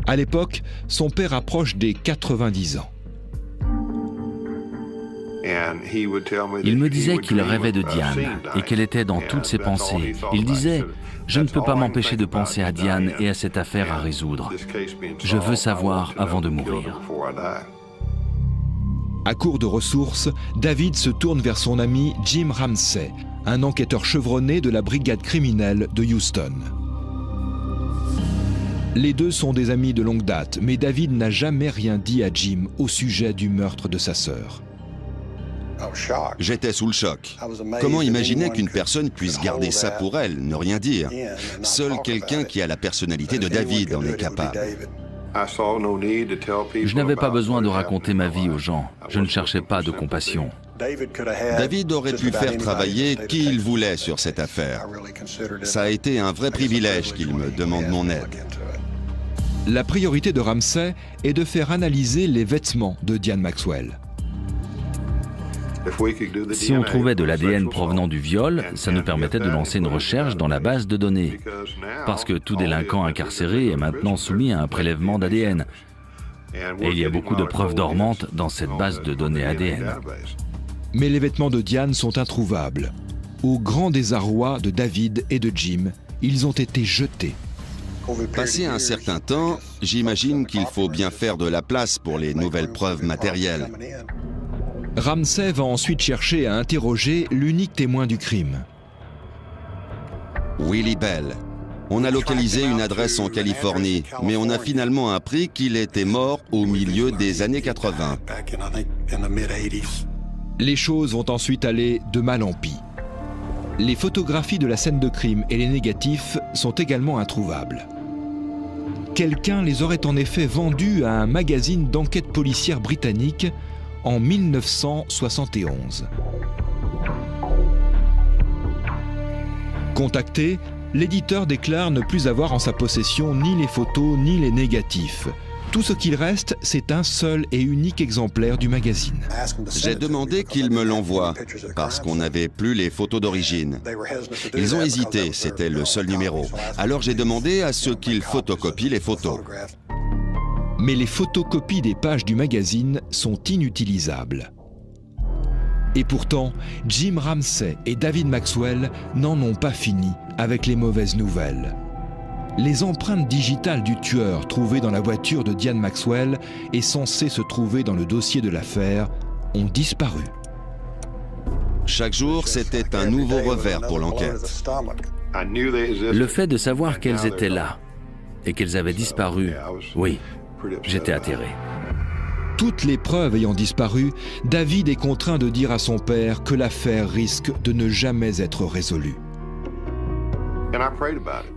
À l'époque, son père approche des 90 ans. Il me disait qu'il rêvait de Diane et qu'elle était dans toutes ses pensées. Il disait « Je ne peux pas m'empêcher de penser à Diane et à cette affaire à résoudre. Je veux savoir avant de mourir. » À court de ressources, David se tourne vers son ami Jim Ramsey, un enquêteur chevronné de la brigade criminelle de Houston. Les deux sont des amis de longue date, mais David n'a jamais rien dit à Jim au sujet du meurtre de sa sœur. J'étais sous le choc. Comment imaginer qu'une personne puisse garder ça pour elle, ne rien dire? Seul quelqu'un qui a la personnalité de David en est capable. Je n'avais pas besoin de raconter ma vie aux gens. Je ne cherchais pas de compassion. David aurait pu faire travailler qui il voulait sur cette affaire. Ça a été un vrai privilège qu'il me demande mon aide. La priorité de Ramsey est de faire analyser les vêtements de Diane Maxwell. Si on trouvait de l'ADN provenant du viol, ça nous permettait de lancer une recherche dans la base de données. Parce que tout délinquant incarcéré est maintenant soumis à un prélèvement d'ADN. Et il y a beaucoup de preuves dormantes dans cette base de données ADN. Mais les vêtements de Diane sont introuvables. Au grand désarroi de David et de Jim, ils ont été jetés. Passé un certain temps, j'imagine qu'il faut bien faire de la place pour les nouvelles preuves matérielles. Ramsey va ensuite chercher à interroger l'unique témoin du crime. Willie Bell. On a localisé une adresse en Californie, mais on a finalement appris qu'il était mort au milieu des années 80. Les choses vont ensuite aller de mal en pis. Les photographies de la scène de crime et les négatifs sont également introuvables. Quelqu'un les aurait en effet vendus à un magazine d'enquête policière britannique en 1971. Contacté, l'éditeur déclare ne plus avoir en sa possession ni les photos ni les négatifs. Tout ce qu'il reste, c'est un seul et unique exemplaire du magazine. J'ai demandé qu'ils me l'envoient, parce qu'on n'avait plus les photos d'origine. Ils ont hésité, c'était le seul numéro. Alors j'ai demandé à ceux qu'ils photocopient les photos. Mais les photocopies des pages du magazine sont inutilisables. Et pourtant, Jim Ramsey et David Maxwell n'en ont pas fini avec les mauvaises nouvelles. Les empreintes digitales du tueur trouvées dans la voiture de Diane Maxwell et censées se trouver dans le dossier de l'affaire ont disparu. Chaque jour, c'était un nouveau revers pour l'enquête. Le fait de savoir qu'elles étaient là et qu'elles avaient disparu, oui, j'étais atterré. Toutes les preuves ayant disparu, David est contraint de dire à son père que l'affaire risque de ne jamais être résolue.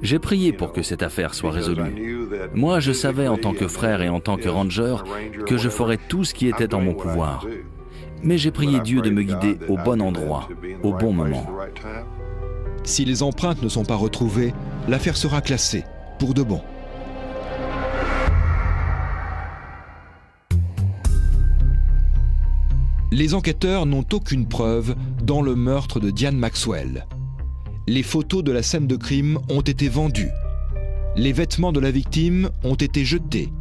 J'ai prié pour que cette affaire soit résolue. Moi, je savais en tant que frère et en tant que ranger que je ferais tout ce qui était en mon pouvoir. Mais j'ai prié Dieu de me guider au bon endroit, au bon moment. Si les empreintes ne sont pas retrouvées, l'affaire sera classée, pour de bon. Les enquêteurs n'ont aucune preuve dans le meurtre de Diane Maxwell. Les photos de la scène de crime ont été vendues. Les vêtements de la victime ont été jetés.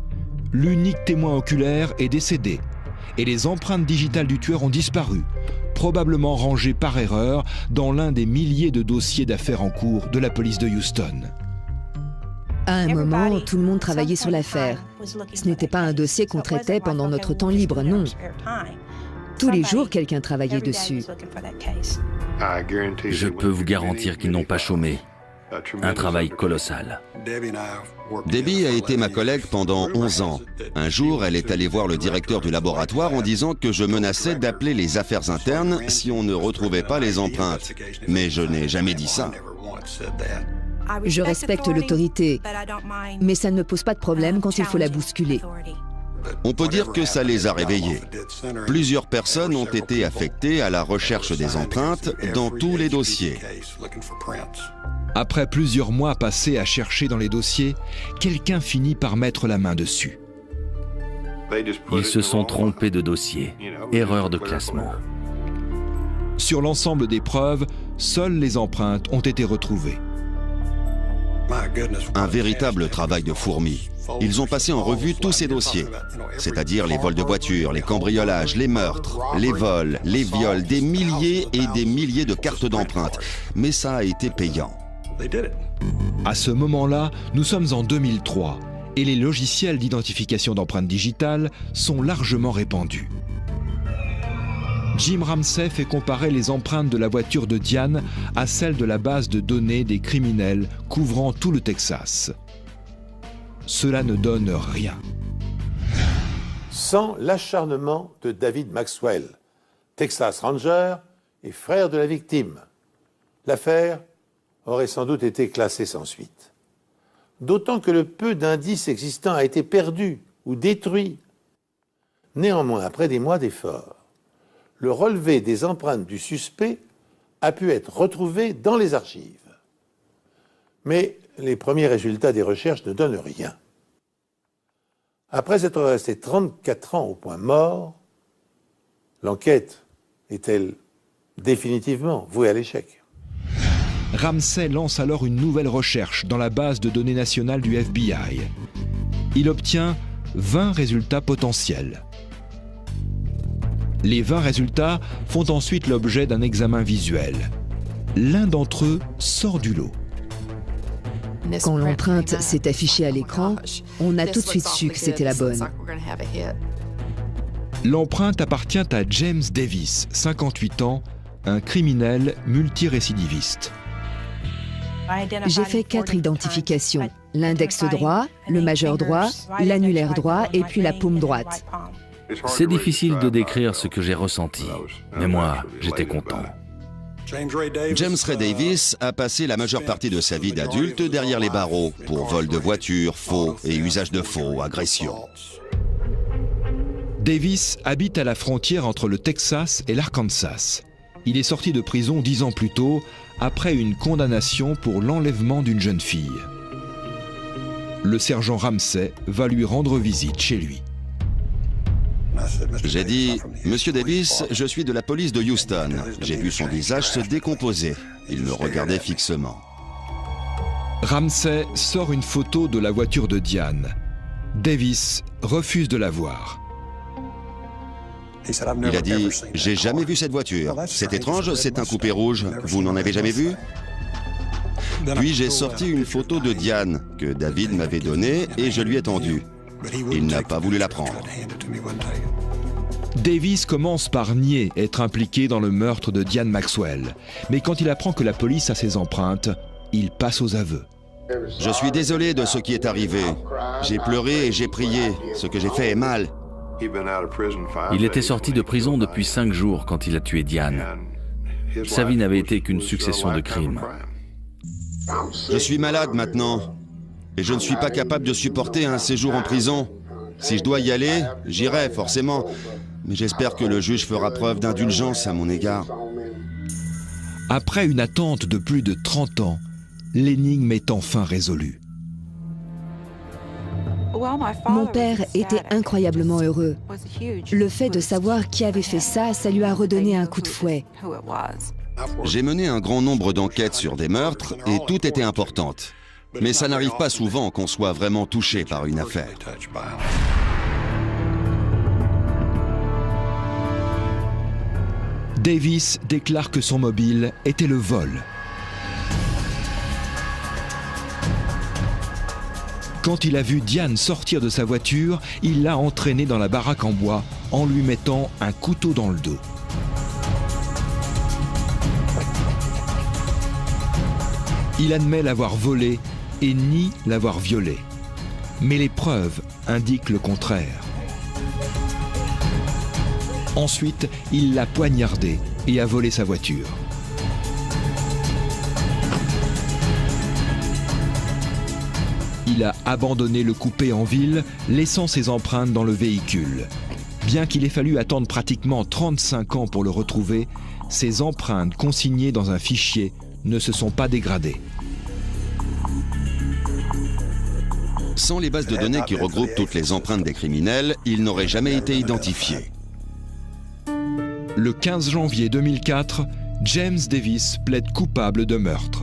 L'unique témoin oculaire est décédé. Et les empreintes digitales du tueur ont disparu, probablement rangées par erreur dans l'un des milliers de dossiers d'affaires en cours de la police de Houston. À un moment, tout le monde travaillait sur l'affaire. Ce n'était pas un dossier qu'on traitait pendant notre temps libre, non. Tous les jours, quelqu'un travaillait dessus. Je peux vous garantir qu'ils n'ont pas chômé. Un travail colossal. Debbie a été ma collègue pendant 11 ans. Un jour, elle est allée voir le directeur du laboratoire en disant que je menaçais d'appeler les affaires internes si on ne retrouvait pas les empreintes. Mais je n'ai jamais dit ça. Je respecte l'autorité, mais ça ne me pose pas de problème quand il faut la bousculer. On peut dire que ça les a réveillés. Plusieurs personnes ont été affectées à la recherche des empreintes dans tous les dossiers. Après plusieurs mois passés à chercher dans les dossiers, quelqu'un finit par mettre la main dessus. Ils se sont trompés de dossier. Erreur de classement. Sur l'ensemble des preuves, seules les empreintes ont été retrouvées. Un véritable travail de fourmi. Ils ont passé en revue tous ces dossiers, c'est-à-dire les vols de voitures, les cambriolages, les meurtres, les vols, les viols, des milliers et des milliers de cartes d'empreintes. Mais ça a été payant. À ce moment-là, nous sommes en 2003 et les logiciels d'identification d'empreintes digitales sont largement répandus. Jim Ramsey fait comparer les empreintes de la voiture de Diane à celles de la base de données des criminels couvrant tout le Texas. Cela ne donne rien. Sans l'acharnement de David Maxwell, Texas Ranger et frère de la victime, l'affaire aurait sans doute été classée sans suite. D'autant que le peu d'indices existants a été perdu ou détruit. Néanmoins, après des mois d'efforts, le relevé des empreintes du suspect a pu être retrouvé dans les archives. Mais les premiers résultats des recherches ne donnent rien. Après être resté 34 ans au point mort, l'enquête est-elle définitivement vouée à l'échec? Ramsey lance alors une nouvelle recherche dans la base de données nationale du FBI. Il obtient 20 résultats potentiels. Les 20 résultats font ensuite l'objet d'un examen visuel. L'un d'entre eux sort du lot. Quand l'empreinte s'est affichée à l'écran, on a tout de suite su que c'était la bonne. L'empreinte appartient à James Davis, 58 ans, un criminel multirécidiviste. J'ai fait 4 identifications. L'index droit, le majeur droit, l'annulaire droit et puis la paume droite. C'est difficile de décrire ce que j'ai ressenti, mais moi, j'étais content. James Ray Davis a passé la majeure partie de sa vie d'adulte derrière les barreaux pour vol de voitures, faux et usage de faux, agression. Davis habite à la frontière entre le Texas et l'Arkansas. Il est sorti de prison 10 ans plus tôt, après une condamnation pour l'enlèvement d'une jeune fille. Le sergent Ramsey va lui rendre visite chez lui. J'ai dit, « Monsieur Davis, je suis de la police de Houston. » J'ai vu son visage se décomposer. Il me regardait fixement. Ramsey sort une photo de la voiture de Diane. Davis refuse de la voir. Il a dit, « J'ai jamais vu cette voiture. C'est étrange, c'est un coupé rouge. Vous n'en avez jamais vu ?» Puis j'ai sorti une photo de Diane que David m'avait donnée et je lui ai tendue. Il n'a pas voulu la prendre. Davis commence par nier être impliqué dans le meurtre de Diane Maxwell. Mais quand il apprend que la police a ses empreintes, il passe aux aveux. Je suis désolé de ce qui est arrivé. J'ai pleuré et j'ai prié. Ce que j'ai fait est mal. Il était sorti de prison depuis 5 jours quand il a tué Diane. Sa vie n'avait été qu'une succession de crimes. Je suis malade maintenant. Et je ne suis pas capable de supporter un séjour en prison. Si je dois y aller, j'irai forcément. Mais j'espère que le juge fera preuve d'indulgence à mon égard. Après une attente de plus de 30 ans, l'énigme est enfin résolue. Mon père était incroyablement heureux. Le fait de savoir qui avait fait ça, ça lui a redonné un coup de fouet. J'ai mené un grand nombre d'enquêtes sur des meurtres et toutes étaient importantes. Mais ça n'arrive pas souvent qu'on soit vraiment touché par une affaire. Davis déclare que son mobile était le vol. Quand il a vu Diane sortir de sa voiture, il l'a entraînée dans la baraque en bois en lui mettant un couteau dans le dos. Il admet l'avoir volée et nie l'avoir violée. Mais les preuves indiquent le contraire. Ensuite, il l'a poignardée et a volé sa voiture. Il a abandonné le coupé en ville, laissant ses empreintes dans le véhicule. Bien qu'il ait fallu attendre pratiquement 35 ans pour le retrouver, ses empreintes consignées dans un fichier ne se sont pas dégradées. Sans les bases de données qui regroupent toutes les empreintes des criminels, il n'aurait jamais été identifié. Le 15 janvier 2004, James Davis plaide coupable de meurtre.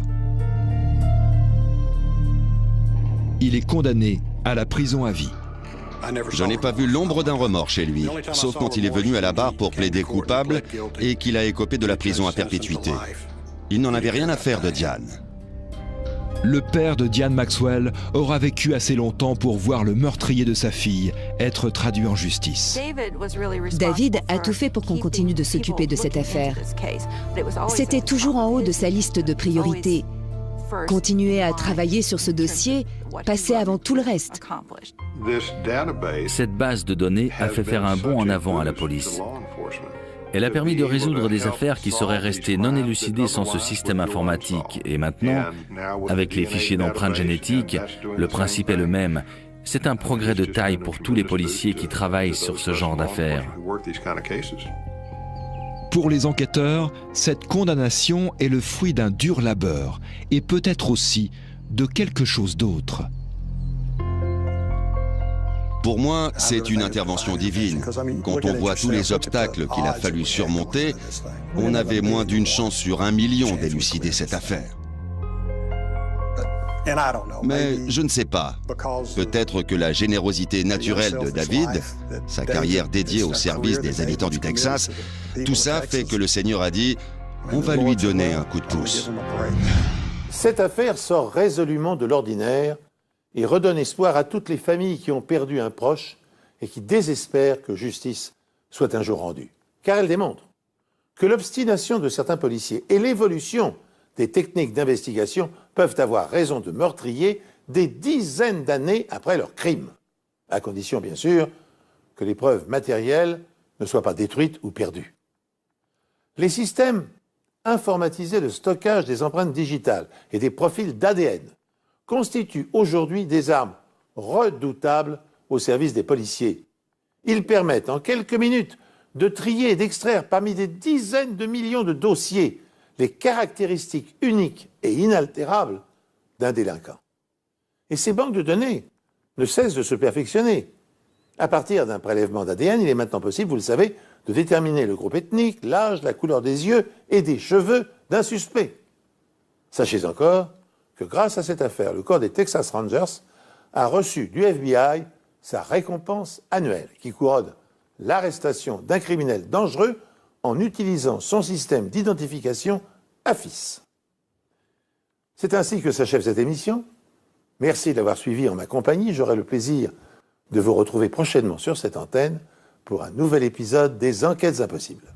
Il est condamné à la prison à vie. Je n'ai pas vu l'ombre d'un remords chez lui, sauf quand il est venu à la barre pour plaider coupable et qu'il a écopé de la prison à perpétuité. Il n'en avait rien à faire de Diane. Le père de Diane Maxwell aura vécu assez longtemps pour voir le meurtrier de sa fille être traduit en justice. David a tout fait pour qu'on continue de s'occuper de cette affaire. C'était toujours en haut de sa liste de priorités. Continuer à travailler sur ce dossier passait avant tout le reste. Cette base de données a fait faire un bond en avant à la police. Elle a permis de résoudre des affaires qui seraient restées non élucidées sans ce système informatique. Et maintenant, avec les fichiers d'empreintes génétiques, le principe est le même. C'est un progrès de taille pour tous les policiers qui travaillent sur ce genre d'affaires. Pour les enquêteurs, cette condamnation est le fruit d'un dur labeur et peut-être aussi de quelque chose d'autre. Pour moi, c'est une intervention divine. Quand on voit tous les obstacles qu'il a fallu surmonter, on avait moins d'une chance sur 1 million d'élucider cette affaire. Mais je ne sais pas. Peut-être que la générosité naturelle de David, sa carrière dédiée au service des habitants du Texas, tout ça fait que le Seigneur a dit « on va lui donner un coup de pouce ». Cette affaire sort résolument de l'ordinaire et redonne espoir à toutes les familles qui ont perdu un proche et qui désespèrent que justice soit un jour rendue. Car elle démontre que l'obstination de certains policiers et l'évolution des techniques d'investigation peuvent avoir raison de meurtriers des dizaines d'années après leur crime, à condition bien sûr que les preuves matérielles ne soient pas détruites ou perdues. Les systèmes informatisés de stockage des empreintes digitales et des profils d'ADN constituent aujourd'hui des armes redoutables au service des policiers. Ils permettent en quelques minutes de trier et d'extraire parmi des dizaines de millions de dossiers les caractéristiques uniques et inaltérables d'un délinquant. Et ces banques de données ne cessent de se perfectionner. À partir d'un prélèvement d'ADN, il est maintenant possible, vous le savez, de déterminer le groupe ethnique, l'âge, la couleur des yeux et des cheveux d'un suspect. Sachez encore que grâce à cette affaire, le corps des Texas Rangers a reçu du FBI sa récompense annuelle qui couronne l'arrestation d'un criminel dangereux en utilisant son système d'identification AFIS. C'est ainsi que s'achève cette émission. Merci de l'avoir suivi en ma compagnie. J'aurai le plaisir de vous retrouver prochainement sur cette antenne pour un nouvel épisode des Enquêtes Impossibles.